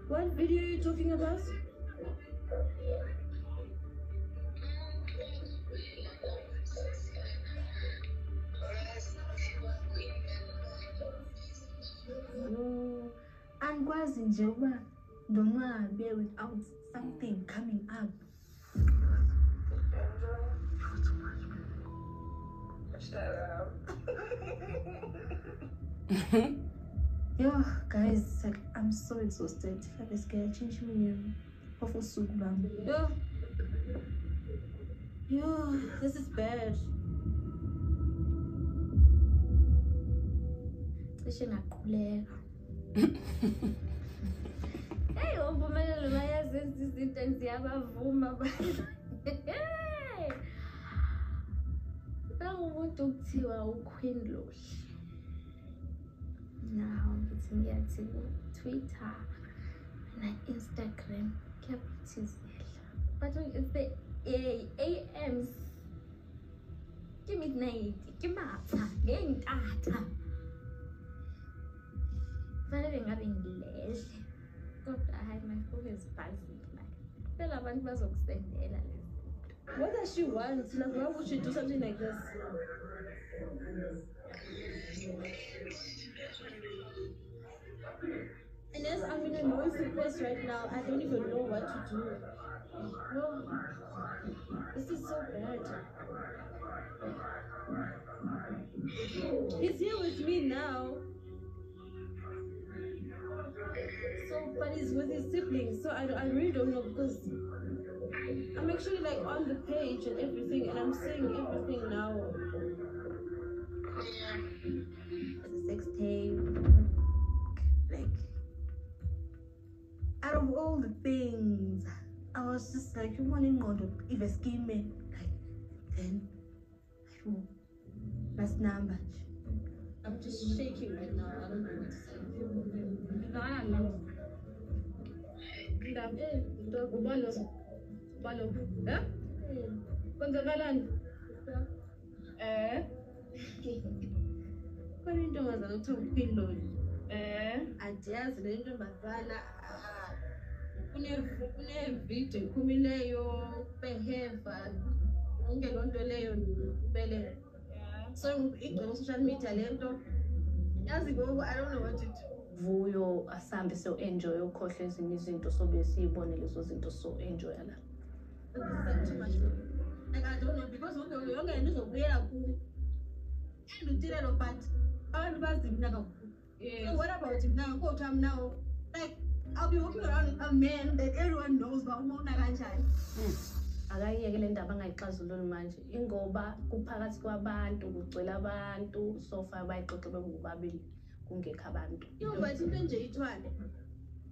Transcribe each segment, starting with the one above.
What video are you talking about? No, angikwazi nje uba ndonwabe without something coming up. Yo, guys, like, I'm so exhausted. I'm scared. Change me. Yo, this is bad. Hey, Mpumelelo bayazenza izinto ndiyabavuma abantu. Umuntu kuthiwa uQueen Losh. Now it's me at Twitter and Instagram. But it's the AMs. Give me night. Give me getting data. But I'm having less. God, my phone is buzzing. Tell abantu bazokustendela. What does she want? Like, why would she do something like this? And yes, I'm in a noisy place right now. I don't even know what to do. No, this is so bad. He's here with me now. So, but he's with his siblings. So I really don't know because I'm actually like on the page and everything, and I'm saying everything now. It's a sex tape. Like, out of all the things, I was just like, you want to if a scheme me, like, then, that's number. I'm just shaking right now. I don't know what to say. So social media I don't know what to do. Vuyo asambe so enjoy ukhohle ezinye izinto sobe siyibone lezo zinto so enjoy la. Too much. Like I don't know because yonke into izobuyela ku and utilelo but abantu bazimna kakhulu. So what about him now? Go to now. Like I'll be walking around with a man that everyone knows but umona kanjani. Akayeke le ndaba angayixazulula manje ingoba kuphakathi kwabantu kugcwele abantu sofa bayixoxe bengubabili kungekho abantu. Yo bathi into nje ithwale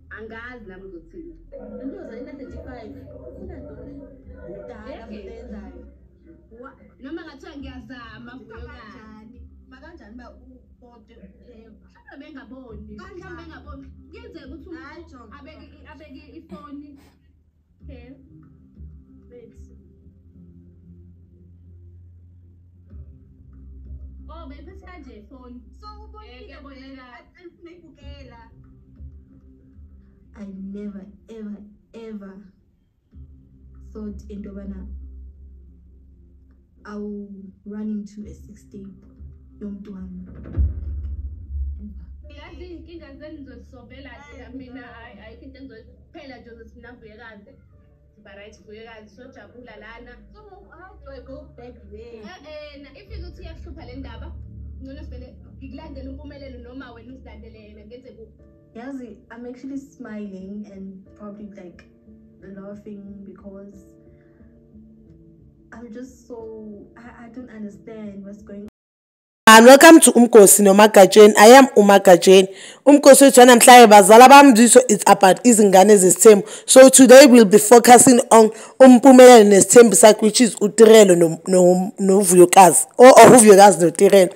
angazi nami uzothini. Into zayina 35 ufuna ntoni udala mlenzayo. Noma ngathiwa ngiyazama vuyo kanjani makanjani ba upote upheva mhlawumbe bengaboni mhlawumbe bengaboni kuyenzeka ukuthi abeke ifoni okay. Oh, maybe it's a phone. So, I never, ever thought Indobana I will run into a 6-tape young one. I think I mean, I think but so lana. So how do I go back there? If you go to your Supalendaba, I'm actually smiling and probably like laughing because I'm just so I don't understand what's going on. And welcome to Umkosi noMagajeni. I am uMagajeni. Umkosi wethu namhlanje bazala bamdiso it's about Izingane Zes'thembu. So today we'll be focusing on Mpumelelo Nes'Thembu which is Uthando no Vuyokazi or Vuyokazi no Tirelo.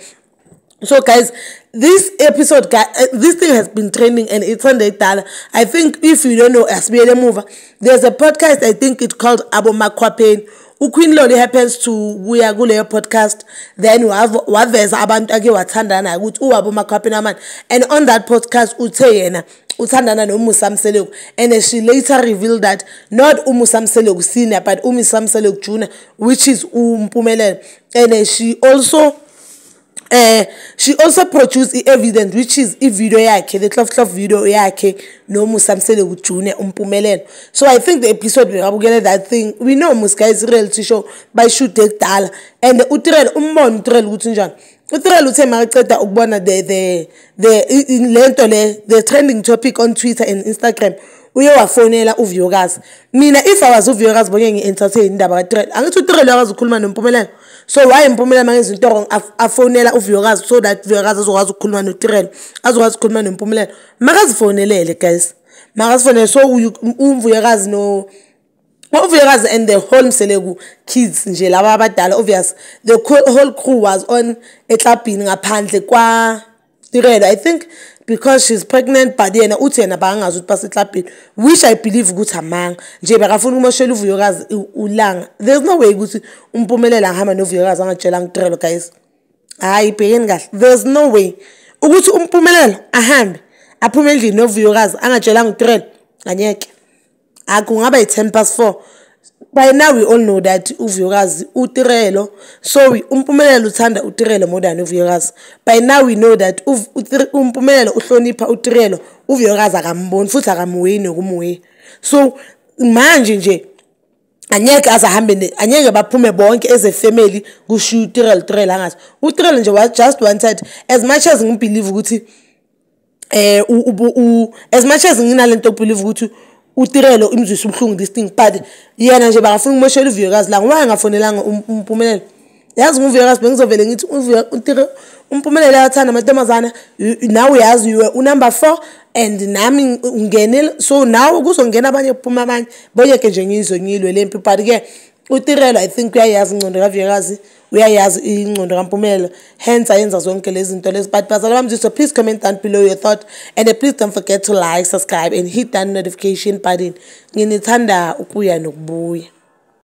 So guys, this episode, this thing has been trending and it's on the data. I think if you don't know Asbele Mova, there's a podcast I think it's called Abo Makwapeni. uQueen Loli happens to kuya kuleyo podcast, then waveza abantu ake wathandana ukuthi uwabo makhapena man, and on that podcast uthe yena uthandana noMusa Mseleku, and she later revealed that not uMusa Mseleku senior but uMusa Mseleku junior, which is Mpumelelo, and she also produced the evidence, which is a video yakhe, the Tlof video yakhe no Musa Mseleku junior Mpumelelo. So I think the episode we have that thing, we know Muska is reality show by shoot take dala, and utirel umbon utirel ukuthi njani utirel uthe maqeda ukubona the trending topic on Twitter and Instagram uye wafonela uVyokazi. Mina if I was uVyokazi bonke ngi-entertain indaba kaTrell, angithi uTrell uyakwazi ukukhuluma noMpumelelo, so why Mpumelelo mangenza into wrong afonela uVyokazi so that uVyokazi azokwazi ukukhuluma noTrell, azokwazi ukukhuluma noMpumelelo? Makazifonelele guys, makazifonele. So uVyokazi no uVyokazi and the whole Mseleku kids nje laba abadala, obvious the whole crew was on eklabhini ngaphandle kwa Tirelo, I think because she's pregnant, but yena uthi yena bangazi ukuthi baseklabhini, which I believe ukuthi amanga nje bekafuna ukumoshela uVyokazi ulanga. There's no way ukuthi uMpumelelo angahamba noVyokazi angatshela ngiTrelo guys. Hayi bhekeni kahle, there's no way ukuthi uMpumelelo ahambe aphume endlini noVyokazi angatshela ngiTrelo, angeke. Akungaba yi-4:10. By now we all know that uVyokazi uTrelo, so uMpumelelo uthanda uTrelo more than uVyokazi. By now we know that uMpumelelo uhlonipha uTrelo, uVyokazi akamboni futhi akamweni okumwe. So manje nje anyeke azahambe, anyeke baphume bonke as a family kusho uTrelo angathi uTrelo nje was just wanted, as much as ngibelieve ukuthi as much as nginalento believe ukuthi uTrelo imzwisa ubhlungu this thing, but yena nje bakafuna ukumoshela uVyokazi la ngoba ngafonelanga uMpumelelo. Yazi uVyokazi bengizovele ngithi uMpumelelo uyathanda amantombazana, now uyazi you number 4 and nami ungenile, so now kuzongena abanye kuphuma abanye boyeke nje ngizonyilwe lempi. But ke uTrelo I think uyayazi ingcondo kaVyokazi, uyayazi ingcondo kaMpumelelo, hence ayenza zonke lezi zinto lezi. But bazalwane bami, so please comment down below your thought, and please don't forget to like, subscribe and hit that notification button. Nginithanda ukuya nokubuya.